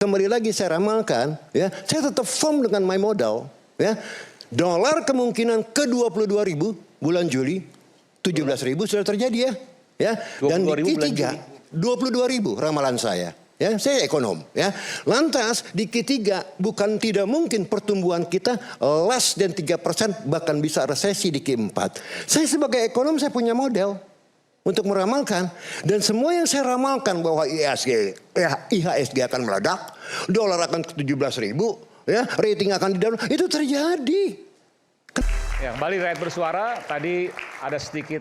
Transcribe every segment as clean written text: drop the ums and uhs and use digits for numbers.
Kembali lagi saya ramalkan, ya, saya tetap firm dengan my modal, ya. Dolar kemungkinan ke 22.000 bulan Juli, 17.000 sudah terjadi ya. Dan di Q3 22.000 ramalan saya. Ya, saya ekonom, ya. Lantas di Q3 bukan tidak mungkin pertumbuhan kita less than 3%, bahkan bisa resesi di Q4. Saya sebagai ekonom saya punya model untuk meramalkan, dan semua yang saya ramalkan bahwa IHSG akan meledak, dolar akan ke 17.000, ya, rating akan di down, itu terjadi. Ya, kembali Rakyat Bersuara, tadi ada sedikit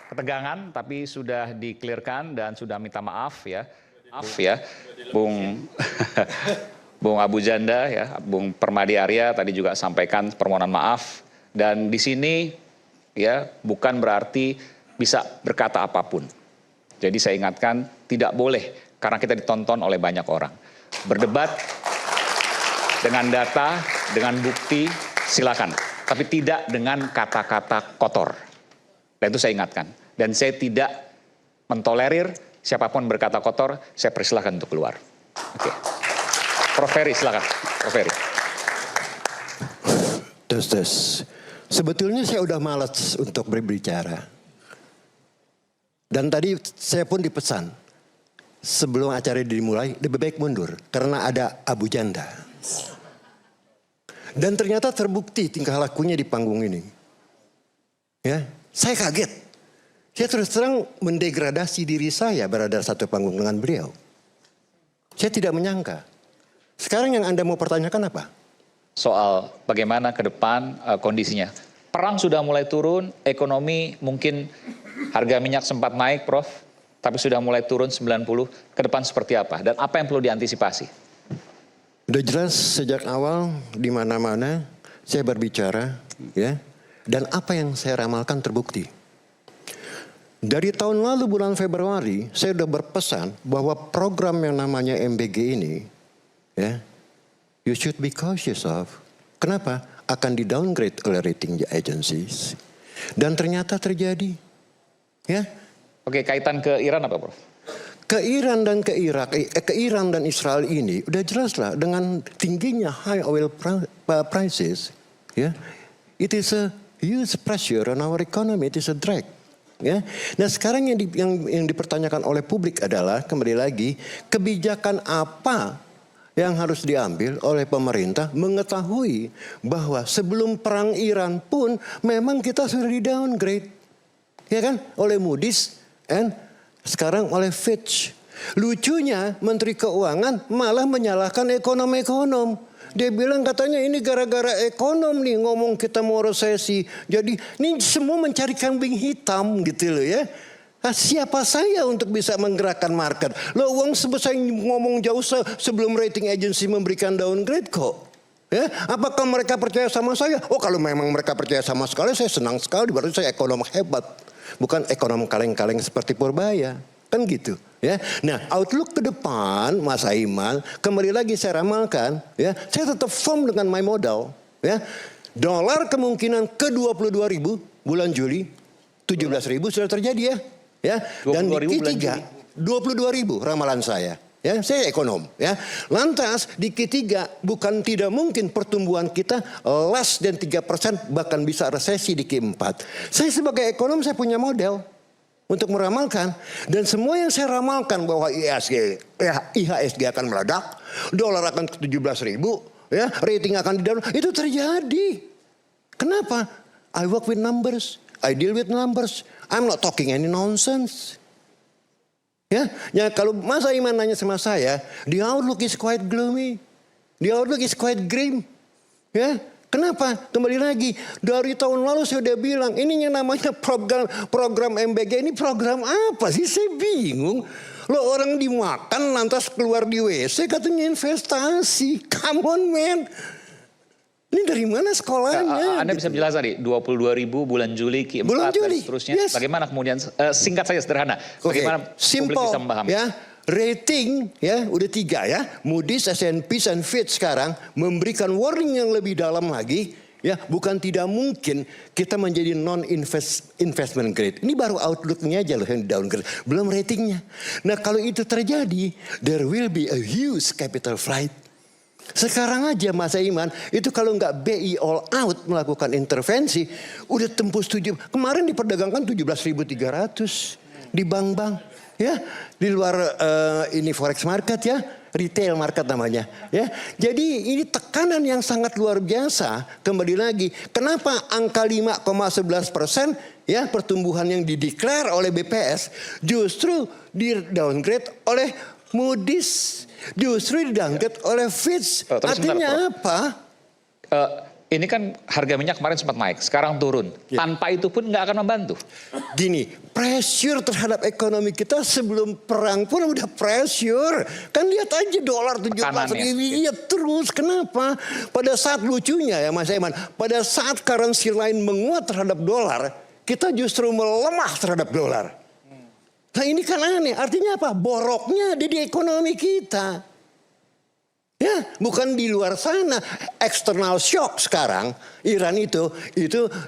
ketegangan tapi sudah di-clearkan dan sudah minta maaf ya. Maaf ya, Bung Bung Abu Janda ya, Bung Permadi Arya tadi juga sampaikan permohonan maaf, dan di sini ya bukan berarti bisa berkata apapun. Jadi saya ingatkan, tidak boleh karena kita ditonton oleh banyak orang. Berdebat dengan data, dengan bukti, silakan. Tapi tidak dengan kata-kata kotor. Dan itu saya ingatkan. Dan saya tidak mentolerir siapapun berkata kotor, saya persilahkan untuk keluar. Oke. Prof. Ferry, silakan. Prof. Ferry. Tes. Sebetulnya saya udah malas untuk berbicara. Dan tadi saya pun dipesan, sebelum acara dimulai, lebih baik mundur. Karena ada Abu Janda. Dan ternyata terbukti tingkah lakunya di panggung ini. Ya, saya kaget. Saya terus terang mendegradasi diri saya berada satu panggung dengan beliau. Saya tidak menyangka. Sekarang yang Anda mau pertanyakan apa? Soal bagaimana ke depan kondisinya. Perang sudah mulai turun, ekonomi mungkin harga minyak sempat naik, Prof, tapi sudah mulai turun 90. Ke depan seperti apa? Dan apa yang perlu diantisipasi? Udah jelas sejak awal di mana-mana saya berbicara, ya. Dan apa yang saya ramalkan terbukti. Dari tahun lalu bulan Februari saya sudah berpesan bahwa program yang namanya MBG ini, ya, you should be cautious of. Kenapa? Akan di downgrade oleh rating agencies. Dan ternyata terjadi. Ya. Oke, kaitan ke Iran apa, Prof? Ke Iran dan ke Irak, ke Iran dan Israel ini udah jelas lah dengan tingginya high oil prices, ya. It is a huge pressure on our economy, it is a drag, ya. Nah, sekarang yang dipertanyakan oleh publik adalah kembali lagi kebijakan apa yang harus diambil oleh pemerintah, mengetahui bahwa sebelum perang Iran pun memang kita sudah di downgrade. Ya kan, oleh Moody's and sekarang oleh Fitch. Lucunya Menteri Keuangan malah menyalahkan ekonom-ekonom. Dia bilang katanya ini gara-gara ekonom nih ngomong kita mau resesi. Jadi ini semua mencari kambing hitam gitu loh ya. Nah, siapa saya untuk bisa menggerakkan market? Loh, uang sebesar ngomong jauh sebelum rating agency memberikan downgrade kok. Ya, apakah mereka percaya sama saya? Oh, kalau memang mereka percaya sama sekali, saya senang sekali. Berarti saya ekonom hebat. Bukan ekonom kaleng-kaleng seperti Purbaya. Kan gitu. Ya. Nah, outlook ke depan, Mas Aiman, kembali lagi saya ramalkan, ya, saya tetap firm dengan my modal. Ya. Dolar kemungkinan ke 22.000 bulan Juli, 17.000 sudah terjadi ya. Dan di Q3 22.000 ramalan saya. Ya, saya ekonom, ya. Lantas di Q3 bukan tidak mungkin pertumbuhan kita less than 3%, bahkan bisa resesi di Q4. Saya sebagai ekonom saya punya model untuk meramalkan, dan semua yang saya ramalkan bahwa IHSG akan meledak, dolar akan ke 17.000, ya, rating akan di down, itu terjadi. Kenapa? I work with numbers, I deal with numbers. I'm not talking any nonsense. Ya, kalau Mas Aiman nanya sama saya, the outlook is quite gloomy, the outlook is quite grim. Ya, kenapa? Kembali lagi, dari tahun lalu saya udah bilang, ini yang namanya program MBG ini program apa sih? Saya bingung. Lo orang dimakan lantas keluar di WC katanya investasi. Come on man. Ini dari mana sekolahnya? Anda bisa menjelaskan nih, 22.000 bulan Juli, Q4 bulan Juli, dan seterusnya. Yes. Bagaimana kemudian, singkat saja sederhana, bagaimana publik bisa memahami? Ya, rating ya udah 3 ya. Moody's, S&P, dan Fitch sekarang memberikan warning yang lebih dalam lagi. Ya, bukan tidak mungkin kita menjadi investment grade. Ini baru outlook-nya aja loh yang downgrade, belum ratingnya. Nah, kalau itu terjadi, there will be a huge capital flight. Sekarang aja Mas Iman, itu kalau nggak BI all out melakukan intervensi, udah tembus kemarin diperdagangkan 17.300 di bank-bank, ya, di luar ini forex market ya. Retail market namanya, ya. Jadi ini tekanan yang sangat luar biasa. Kembali lagi, kenapa angka 5,11% ya pertumbuhan yang dideklar oleh BPS justru di downgrade oleh Moody's, justru di downgrade oleh Fitch. Artinya apa? Ini kan harga minyak kemarin sempat naik, sekarang turun. Ya. Tanpa itu pun nggak akan membantu. Gini, pressure terhadap ekonomi kita sebelum perang pun udah pressure. Kan lihat aja dolar 17 ribu. Iya terus, kenapa? Pada saat lucunya ya Mas Iman, pada saat currency lain menguat terhadap dolar, kita justru melemah terhadap dolar. Nah ini kan aneh, artinya apa? Boroknya ada di ekonomi kita. Ya, bukan di luar sana. External shock sekarang, Iran itu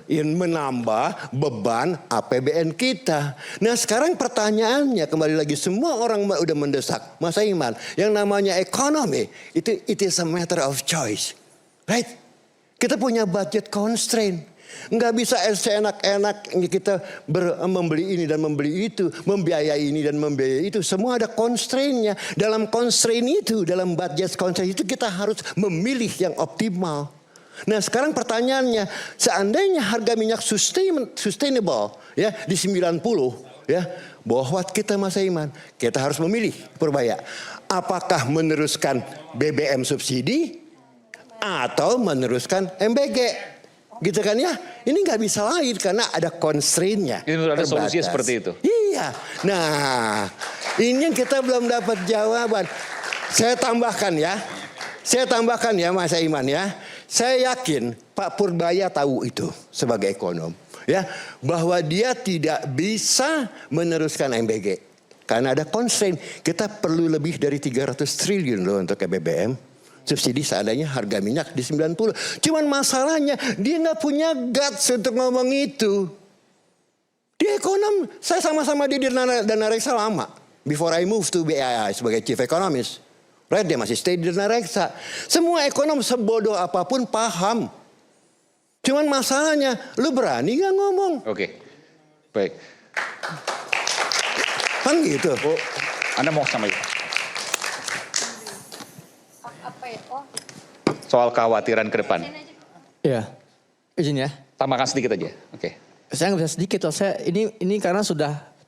menambah beban APBN kita. Nah sekarang pertanyaannya kembali lagi, semua orang udah mendesak, Mas Iman, yang namanya ekonomi, it is a matter of choice. Right? Kita punya budget constraint. Nggak bisa seenak-enak kita membeli ini dan membeli itu, membiayai ini dan membiayai itu. Semua ada constraint-nya. Dalam constraint itu, dalam budget constraint itu kita harus memilih yang optimal. Nah sekarang pertanyaannya, seandainya harga minyak sustainable ya di 90 ya, bahwa kita Mas Iman, kita harus memilih Purbaya. Apakah meneruskan BBM subsidi atau meneruskan MBG? Gitu kan ya, ini nggak bisa lain karena ada constraint-nya. Ini ada solusinya seperti itu. Iya, nah ini yang kita belum dapat jawaban. Saya tambahkan ya Mas Iman ya. Saya yakin Pak Purbaya tahu itu sebagai ekonom ya, bahwa dia tidak bisa meneruskan MBG karena ada constraint. Kita perlu lebih dari 300 triliun loh untuk BBM. Subsidi seandainya harga minyak di 90. Cuman masalahnya dia nggak punya guts untuk ngomong itu. Dia ekonom, saya sama-sama di Dana Reksa lama. Before I move to BAI sebagai chief economist. Right, dia masih stay di Dana Reksa. Semua ekonom sebodoh apapun paham. Cuman masalahnya, lu berani gak ngomong? Oke, baik. Kan gitu. Bu, Anda mau sama itu? Soal kekhawatiran ke depan. Ya, izin ya. Tambahkan sedikit aja. Oke. Saya nggak bisa sedikit loh. Saya ini karena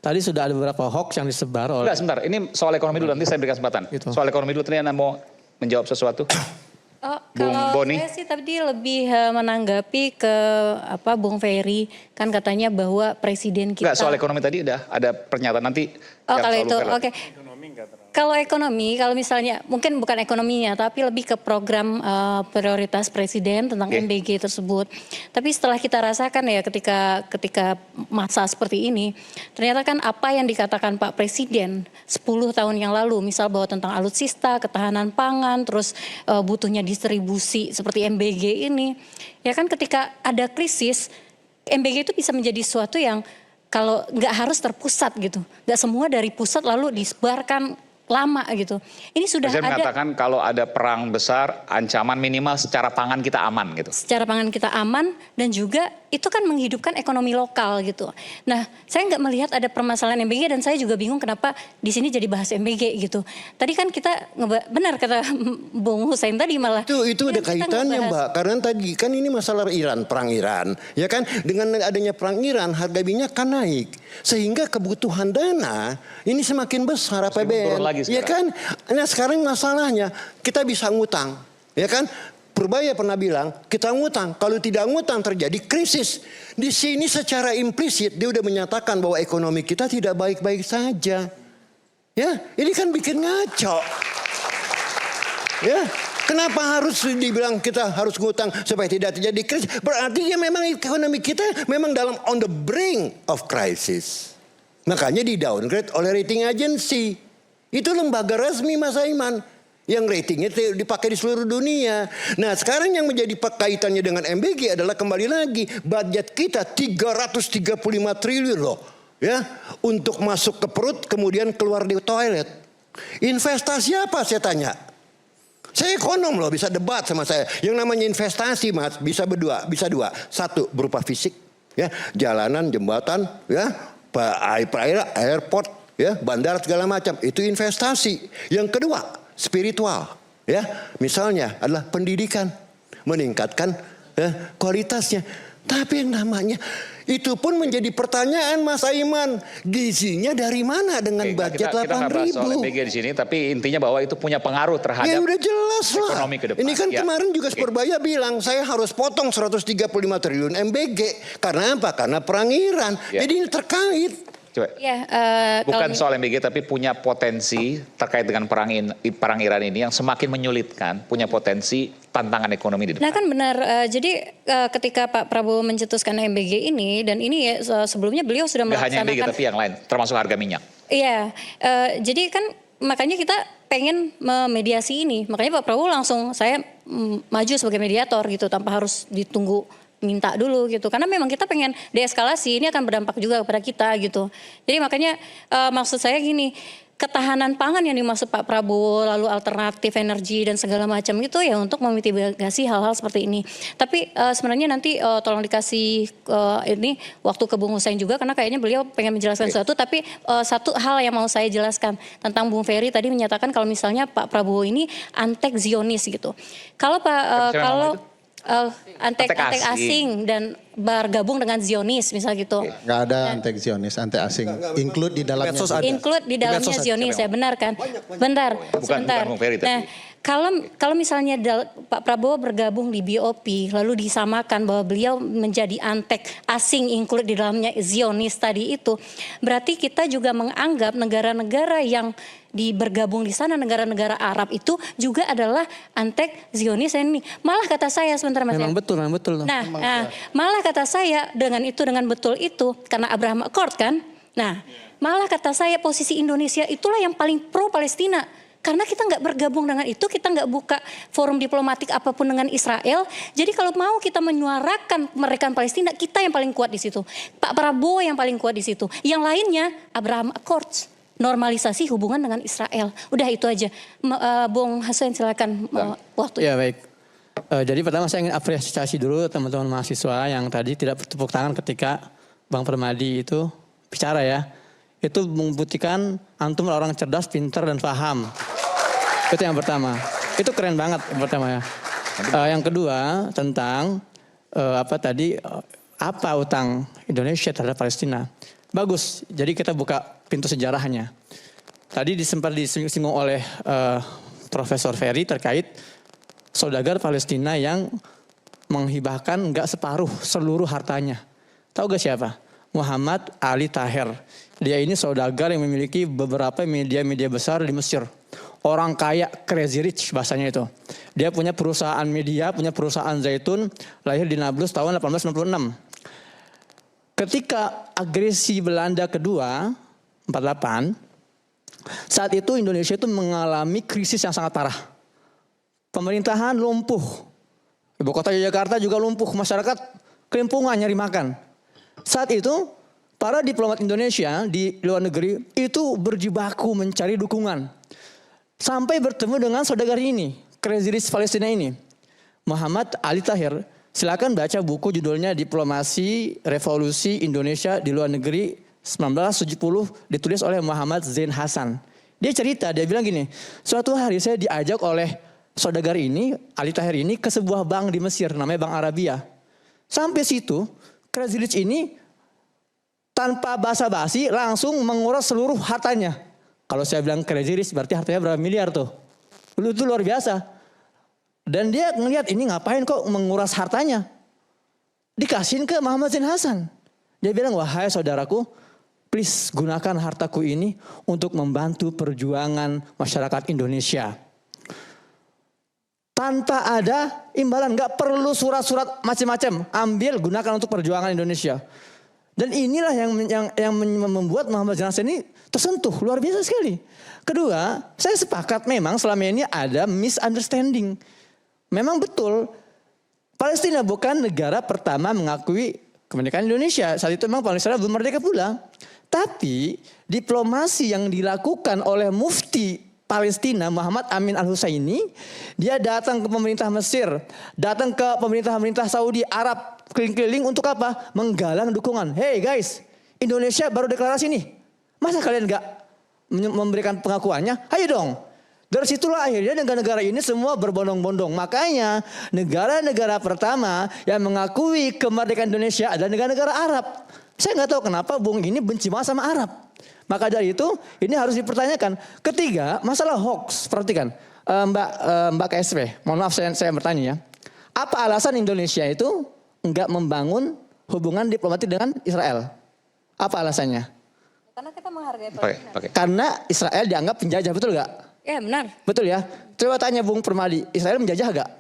tadi sudah ada beberapa hoax yang disebar oleh. Enggak, sebentar. Ini soal ekonomi dulu, nanti saya berikan kesempatan. Gitu. Soal ekonomi dulu, tadi Anda mau menjawab sesuatu? Bung Kalau Boni? saya sih tadi lebih menanggapi ke Bung Ferry, kan katanya bahwa presiden kita. Enggak, soal ekonomi tadi udah ada pernyataan nanti. Oh kalau itu, oke. Kalau ekonomi, kalau misalnya mungkin bukan ekonominya, tapi lebih ke program prioritas presiden tentang MBG tersebut. Tapi setelah kita rasakan ya ketika masa seperti ini, ternyata kan apa yang dikatakan Pak Presiden 10 tahun yang lalu, misal bahwa tentang alutsista, ketahanan pangan, terus butuhnya distribusi seperti MBG ini, ya kan ketika ada krisis, MBG itu bisa menjadi sesuatu yang kalau nggak harus terpusat gitu, nggak semua dari pusat lalu disebarkan lama gitu. Ini sudah Presiden ada. mengatakan kalau ada perang besar, ancaman minimal secara pangan kita aman gitu. Secara pangan kita aman dan juga itu kan menghidupkan ekonomi lokal gitu. Nah, saya nggak melihat ada permasalahan MBG dan saya juga bingung kenapa di sini jadi bahas MBG gitu. Tadi kan kita benar kata Bung Hussein tadi malah. Itu ada kaitannya Mbak, karena tadi kan ini masalah Iran, perang Iran, ya kan? Dengan adanya perang Iran, harga minyak kan naik, sehingga kebutuhan dana ini semakin besar APBN, ya kan? Nah sekarang masalahnya kita bisa ngutang, ya kan? Purbaya pernah bilang kita ngutang, kalau tidak ngutang terjadi krisis. Di sini secara implisit dia udah menyatakan bahwa ekonomi kita tidak baik-baik saja. Ya, ini kan bikin ngaco. Ya, kenapa harus dibilang kita harus ngutang supaya tidak terjadi krisis? Berarti ya memang ekonomi kita memang dalam on the brink of crisis. Makanya di downgrade oleh rating agency. Itu lembaga resmi Mas Aiman. Yang ratingnya dipakai di seluruh dunia. Nah sekarang yang menjadi kaitannya dengan MBG adalah kembali lagi budget kita 335 triliun loh. Ya, untuk masuk ke perut kemudian keluar di toilet. Investasi apa saya tanya? Saya ekonom loh, bisa debat sama saya. Yang namanya investasi mas bisa bisa dua. Satu berupa fisik, ya, jalanan, jembatan, ya, airport, ya, bandara segala macam. Itu investasi. Yang kedua spiritual, ya, misalnya adalah pendidikan, meningkatkan kualitasnya. Tapi yang namanya itu pun menjadi pertanyaan Mas Aiman, gizinya dari mana dengan budget 8.000? Kita nggak bahas soal MBG di sini, tapi intinya bahwa itu punya pengaruh terhadap ya udah jelas lah. ekonomi ke depan. Ini kan kemarin juga Superbaya bilang saya harus potong 135 triliun MBG karena apa? Karena perang Iran. Jadi ini terkait. Coba. Ya, Bukan soal MBG tapi punya potensi terkait dengan perang Iran ini yang semakin menyulitkan, punya potensi tantangan ekonomi di depan. Nah kan benar, jadi ketika Pak Prabowo mencetuskan MBG ini dan ini ya sebelumnya beliau sudah Nggak hanya MBG melaksanakan. tapi yang lain, termasuk harga minyak. Iya, jadi kan makanya kita pengen memediasi ini, makanya Pak Prabowo langsung saya maju sebagai mediator gitu tanpa harus ditunggu minta dulu gitu, karena memang kita pengen deeskalasi, ini akan berdampak juga kepada kita gitu. Jadi makanya maksud saya gini, ketahanan pangan yang dimaksud Pak Prabowo, lalu alternatif energi dan segala macam itu ya untuk memitigasi hal-hal seperti ini. Tapi sebenarnya nanti tolong dikasih ini waktu ke Bung Hussein juga, karena kayaknya beliau pengen menjelaskan sesuatu. Tapi satu hal yang mau saya jelaskan tentang Bung Ferry tadi menyatakan kalau misalnya Pak Prabowo ini antek Zionis gitu. Kalau antek asing dan bergabung dengan Zionis misal gitu. Nggak ada antek Zionis, antek asing. Include di dalamnya. Include di dalamnya Zionis ya, benar kan? Bentar, sebentar. Bung Ferry, Nah, kalau misalnya Pak Prabowo bergabung di BOP lalu disamakan bahwa beliau menjadi antek asing include di dalamnya Zionis tadi itu, berarti kita juga menganggap negara-negara yang bergabung di sana, negara-negara Arab itu juga adalah antek Zionis ini. Malah kata saya sebentar Mas. Memang betul. Nah, malah kata saya dengan betul itu karena Abraham Accord kan. Nah, malah kata saya posisi Indonesia itulah yang paling pro Palestina. Karena kita nggak bergabung dengan itu, kita nggak buka forum diplomatik apapun dengan Israel. Jadi kalau mau kita menyuarakan kemerdekaan Palestina, kita yang paling kuat di situ. Pak Prabowo yang paling kuat di situ. Yang lainnya Abraham Accords. Normalisasi hubungan dengan Israel. Udah itu aja. Bung Hussein silakan waktu. Ya baik. Jadi pertama saya ingin apresiasi dulu teman-teman mahasiswa yang tadi tidak bertepuk tangan ketika Bang Permadi itu bicara ya. Itu membuktikan antum orang cerdas, pintar dan paham. Itu yang pertama. Itu keren banget yang pertama ya. Yang kedua tentang apa utang Indonesia terhadap Palestina. Bagus, jadi kita buka pintu sejarahnya. Tadi sempat disinggung oleh Profesor Ferry terkait saudagar Palestina yang menghibahkan nggak separuh seluruh hartanya. Tahu gak siapa? Muhammad Ali Taher. Dia ini saudagar yang memiliki beberapa media-media besar di Mesir. Orang kaya, crazy rich bahasanya itu. Dia punya perusahaan media, punya perusahaan zaitun, lahir di Nablus tahun 1896. Ketika agresi Belanda kedua, 48, saat itu Indonesia itu mengalami krisis yang sangat parah. Pemerintahan lumpuh. Ibu kota Yogyakarta juga lumpuh, masyarakat kelimpungan nyari makan. Saat itu, para diplomat Indonesia di luar negeri itu berjibaku mencari dukungan. Sampai bertemu dengan saudagar ini, crazy rich Palestina ini, Muhammad Ali Taher. Silakan baca buku judulnya Diplomasi Revolusi Indonesia di Luar Negeri 1970 ditulis oleh Muhammad Zain Hasan. Dia cerita, dia bilang gini, suatu hari saya diajak oleh saudagar ini, Ali Taher ini ke sebuah bank di Mesir namanya Bank Arabia. Sampai situ, crazy rich ini tanpa basa-basi langsung menguras seluruh hartanya. Kalau saya bilang crazy rich berarti hartanya berapa miliar tuh. Itu luar biasa. Dan dia ngelihat ini ngapain kok menguras hartanya. Dikasihin ke Muhammad Zain Hasan. Dia bilang, wahai saudaraku, please gunakan hartaku ini untuk membantu perjuangan masyarakat Indonesia. Tanpa ada imbalan, gak perlu surat-surat macam-macam. Ambil, gunakan untuk perjuangan Indonesia. Dan inilah yang membuat Muhammad Zain Al-Husain ini tersentuh luar biasa sekali. Kedua, saya sepakat memang selama ini ada misunderstanding. Memang betul Palestina bukan negara pertama mengakui kemerdekaan Indonesia. Saat itu memang Palestina belum merdeka pula. Tapi diplomasi yang dilakukan oleh mufti Palestina Muhammad Amin Al-Husaini, dia datang ke pemerintah Mesir, datang ke pemerintah Saudi Arab, keliling-keliling untuk apa? Menggalang dukungan. Hey guys, Indonesia baru deklarasi nih. Masa kalian gak memberikan pengakuannya? Ayo dong. Dari situlah akhirnya negara-negara ini semua berbondong-bondong. Makanya negara-negara pertama yang mengakui kemerdekaan Indonesia adalah negara-negara Arab. Saya nggak tahu kenapa Bung ini benci banget sama Arab. Maka dari itu ini harus dipertanyakan. Ketiga, masalah hoax. Perhatikan, Mbak KSP. Mohon maaf saya bertanya ya. Apa alasan Indonesia itu nggak membangun hubungan diplomatik dengan Israel? Apa alasannya? Karena kita menghargai Palestina. Karena Israel dianggap penjajah, betul nggak? Ya benar. Betul ya. Coba tanya Bung Permadi, Israel menjajah nggak?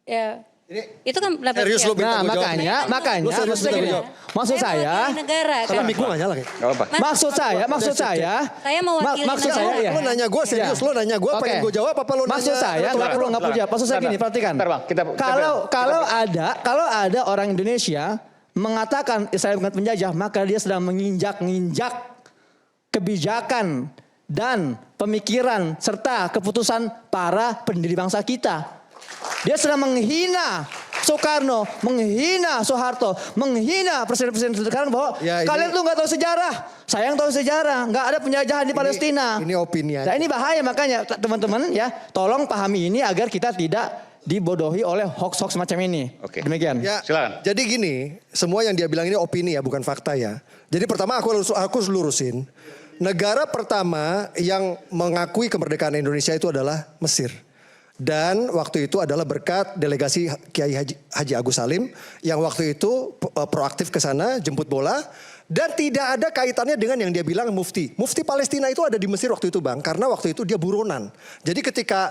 Ya. Itu kan pendapat serius lo Nah makanya maksud saya negara Kalau kan. mic lu gak nyala kayak. maksud saya Saya mewakili maksud saya negara. ya. Lo nanya gue serius, lo nanya gue pengen gue jawab apa lo nanya? Maksud saya nggak perlu jawab. Maksud saya gini, perhatikan. Kalau ada orang Indonesia mengatakan Israel bukan penjajah, maka dia sedang menginjak kebijakan dan pemikiran serta keputusan para pendiri bangsa kita. Dia sedang menghina Soekarno, menghina Soeharto, menghina presiden-presiden sekarang bahwa Ya, kalian tuh nggak tahu sejarah. Saya yang tahu sejarah, nggak ada penjajahan di Palestina. Ini opini aja. Nah ini bahaya, makanya teman-teman ya, tolong pahami ini agar kita tidak dibodohi oleh hoax-hoax macam ini. Oke. Demikian. Ya, Silakan. jadi gini, semua yang dia bilang ini opini ya, bukan fakta ya. Jadi pertama aku lurusin. Negara pertama yang mengakui kemerdekaan Indonesia itu adalah Mesir. Dan waktu itu adalah berkat delegasi Kiai Haji Agus Salim yang waktu itu proaktif ke sana, jemput bola. Dan tidak ada kaitannya dengan yang dia bilang mufti. Mufti Palestina itu ada di Mesir waktu itu Bang, karena waktu itu dia buronan. Jadi ketika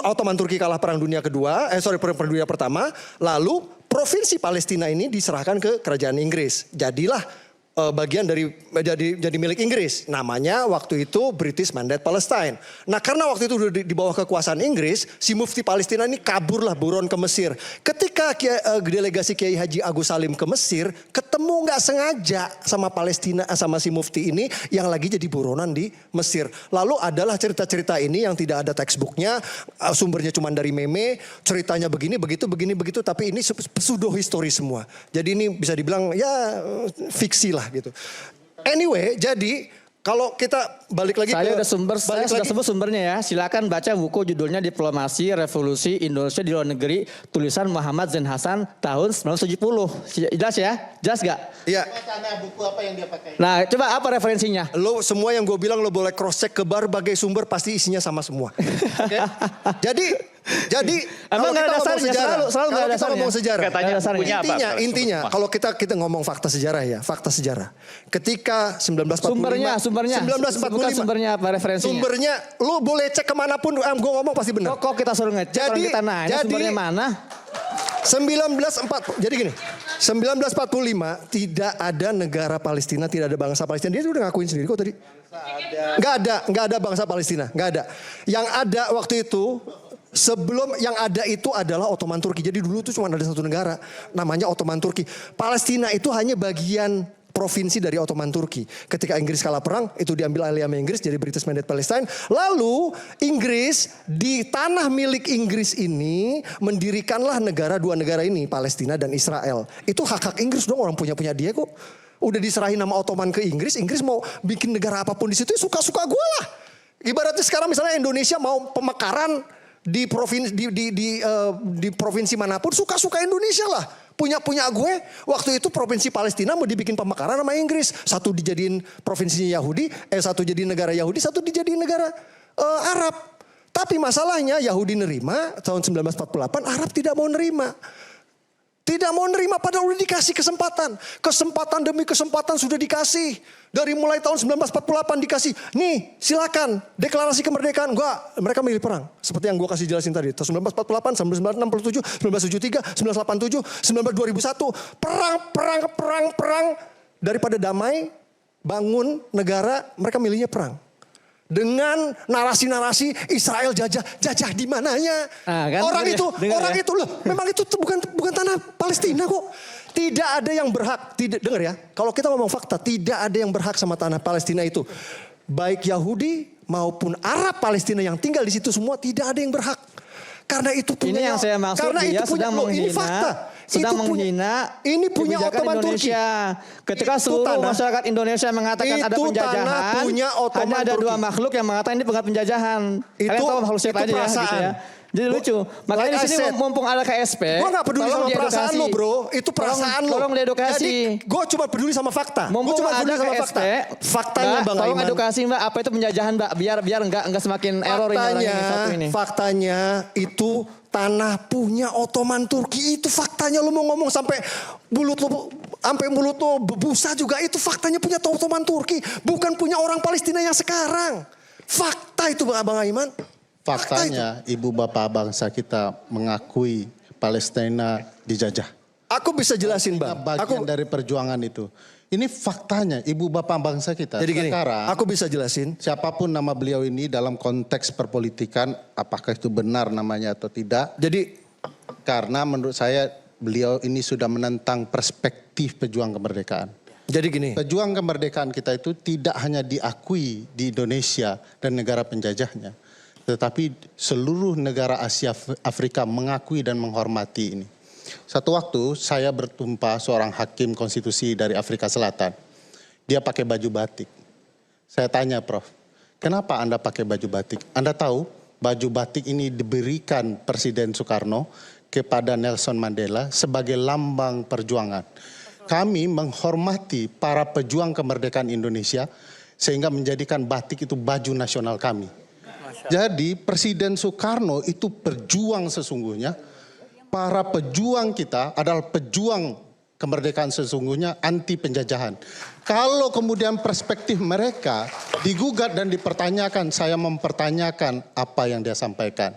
Ottoman Turki kalah perang dunia perang dunia pertama, lalu provinsi Palestina ini diserahkan ke kerajaan Inggris. Jadilah bagian dari jadi milik Inggris. Namanya waktu itu British Mandate Palestine. Nah karena waktu itu di bawah kekuasaan Inggris, si mufti Palestina ini kaburlah buron ke Mesir. Ketika delegasi Kiai Haji Agus Salim ke Mesir, ketemu nggak sengaja sama Palestina, sama si mufti ini yang lagi jadi buronan di Mesir. Lalu adalah cerita-cerita ini yang tidak ada textbooknya, sumbernya cuma dari meme, ceritanya begini, begitu, tapi ini pseudo history semua. Jadi ini bisa dibilang ya fiksi lah gitu. Anyway, jadi kalau kita balik lagi Saya ke saya sudah sebut sumbernya ya. Silakan baca buku judulnya Diplomasi Revolusi Indonesia di Luar Negeri, tulisan Muhammad Zain Hasan tahun 1970. Jelas ya? Jelas gak? Iya. Buku apa yang dia pakai? Nah, coba apa referensinya? Lo semua yang gue bilang lo boleh cross check ke berbagai sumber, pasti isinya sama semua. Oke? Jadi Emang nggak ada dasarnya, selalu nggak ada kalau kita dasarnya. ngomong sejarah, Katanya punya apa? intinya kalau kita ngomong fakta sejarah ya, fakta sejarah. Ketika 1945, Sumbernya. 1945, Bukan sumbernya apa referensinya? sumbernya lo boleh cek kemanapun, gue ngomong pasti benar. Kok kita suruh ngecek, orang kita nanya sumbernya mana? jadi gini, 1945 tidak ada negara Palestina, tidak ada bangsa Palestina. Dia udah ngakuin sendiri kok tadi. Nggak ada bangsa Palestina, nggak ada. Yang ada waktu itu, sebelum yang ada itu adalah Ottoman Turki. Jadi dulu tuh cuma ada satu negara, namanya Ottoman Turki. Palestina itu hanya bagian provinsi dari Ottoman Turki. Ketika Inggris kalah perang, itu diambil alih sama Inggris jadi British Mandate Palestine. Lalu Inggris di tanah milik Inggris ini mendirikanlah dua negara ini, Palestina dan Israel. Itu hak-hak Inggris dong, orang punya dia kok. Udah diserahin nama Ottoman ke Inggris mau bikin negara apapun di situ suka-suka gue lah. Ibaratnya sekarang misalnya Indonesia mau pemekaran di provinsi manapun, suka-suka Indonesia lah. Punya gue. Waktu itu provinsi Palestina mau dibikin pemekaran sama Inggris. Satu dijadiin provinsinya Yahudi, satu jadi negara Yahudi, satu dijadiin negara Arab. Tapi masalahnya Yahudi nerima tahun 1948, Arab tidak mau nerima. Tidak mau nerima padahal udah dikasih kesempatan. Kesempatan demi kesempatan sudah dikasih. Dari mulai tahun 1948 dikasih. Nih silakan deklarasi kemerdekaan. Mereka milih perang. Seperti yang gue kasih jelasin tadi. Tahun 1948, 1967, 1973, 1987, 2001. Perang. Daripada damai, bangun negara, mereka milihnya perang. Dengan narasi-narasi Israel jajah di mananya. Kan, orang dengar itu loh, memang itu bukan tanah Palestina kok. Tidak ada yang berhak. Dengar ya, kalau kita ngomong fakta, tidak ada yang berhak sama tanah Palestina itu. Baik Yahudi maupun Arab Palestina yang tinggal di situ semua tidak ada yang berhak. Karena itu punya. Ini yang saya maksud, karena dia itu punya, sedang loh, ini menghina. fakta. Sedang Itu menghina ini punya kebijakan Ottoman Turki. Indonesia. Ketika Itu seluruh tanah- masyarakat Indonesia mengatakan ada itu penjajahan, tanah punya Ottoman hanya ada Turki. dua makhluk yang mengatakan ini bukan penjajahan. Itu- Kalian tahu makhluk siapa itu aja ya, perasaan. gitu ya. Jadi lucu. Makanya di like I sini said, mumpung ada KSP, Gue gak peduli tolong sama perasaan diedukasi. lo bro. Itu perasaan lo. Tolong diedukasi. Jadi gue cuma peduli sama fakta. Gue Mumpung cuma ada peduli sama KSP, fakta. Faktanya Mbak, Bang tolong Aiman. edukasi Mbak, apa itu penjajahan Mbak, biar enggak semakin error ini orang ini satu ini. Faktanya itu tanah punya Ottoman Turki. Itu faktanya. Lo mau ngomong sampai mulut lo berbusa juga, itu faktanya punya Ottoman Turki, bukan punya orang Palestina yang sekarang. Fakta itu Bang Aiman. Faktanya ibu bapak bangsa kita mengakui Palestina dijajah. Aku bisa jelasin Bang. Bagian dari perjuangan itu. Ini faktanya ibu bapak bangsa kita. Jadi gini, Sekarang, aku bisa jelasin. siapapun nama beliau ini dalam konteks perpolitikan, apakah itu benar namanya atau tidak. Jadi Karena menurut saya beliau ini sudah menentang perspektif pejuang kemerdekaan. gini. Pejuang kemerdekaan kita itu tidak hanya diakui di Indonesia dan negara penjajahnya. Tetapi seluruh negara Asia Afrika mengakui dan menghormati ini. Satu waktu saya berjumpa seorang hakim konstitusi dari Afrika Selatan. Dia pakai baju batik. Saya tanya, Prof, kenapa Anda pakai baju batik? Anda tahu baju batik ini diberikan Presiden Soekarno kepada Nelson Mandela sebagai lambang perjuangan. Kami menghormati para pejuang kemerdekaan Indonesia sehingga menjadikan batik itu baju nasional kami. Jadi Presiden Soekarno itu berjuang sesungguhnya. Para pejuang kita adalah pejuang kemerdekaan sesungguhnya, anti penjajahan. Kalau kemudian perspektif mereka digugat dan dipertanyakan, saya mempertanyakan apa yang dia sampaikan.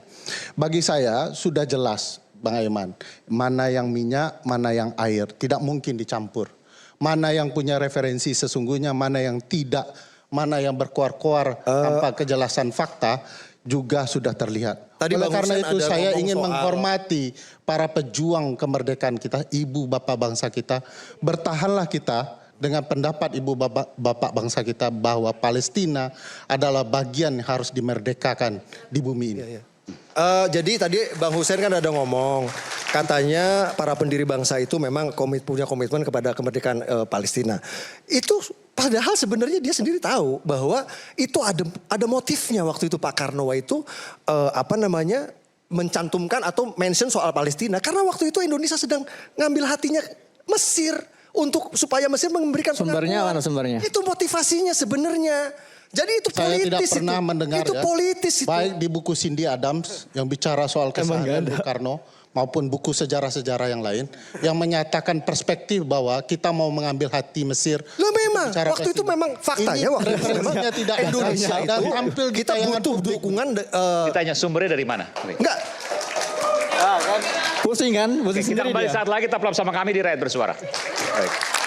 Bagi saya sudah jelas Bang Aiman, mana yang minyak, mana yang air, tidak mungkin dicampur. Mana yang punya referensi sesungguhnya, mana yang tidak, mana yang berkuar-kuar tanpa kejelasan fakta juga sudah terlihat. Tadi Oleh Bang karena Hussein itu ada saya ngomong ingin soal- menghormati para pejuang kemerdekaan kita, ibu bapak bangsa kita. Bertahanlah kita dengan pendapat ibu bapak bangsa kita bahwa Palestina adalah bagian yang harus dimerdekakan di bumi ini. Jadi tadi Bang Hussein kan ada ngomong, katanya para pendiri bangsa itu memang punya komitmen kepada kemerdekaan Palestina. Itu padahal sebenarnya dia sendiri tahu bahwa itu ada motifnya waktu itu Pak Karno itu mencantumkan atau mention soal Palestina, karena waktu itu Indonesia sedang ngambil hatinya Mesir untuk supaya Mesir memberikan Sumbernya pengakuan. mana sumbernya? Itu motivasinya sebenarnya. Jadi itu Saya politis tidak pernah itu. mendengar Itu ya, politis itu. baik di buku Cindy Adams yang bicara soal keseharian Bung Karno maupun buku sejarah-sejarah yang lain yang menyatakan perspektif bahwa kita mau mengambil hati Mesir. Lah memang bicara waktu itu Palestina. memang faktanya Ini waktu itu memang referensinya tidak ada. Indonesia Dan itu tampil di kita tayangan butuh publik. dukungan Ditanya sumbernya dari mana? enggak Pusing kan? Pusing Kita sendiri kembali dia. saat lagi, tetaplah bersama kami di Rakyat Bersuara. Baik.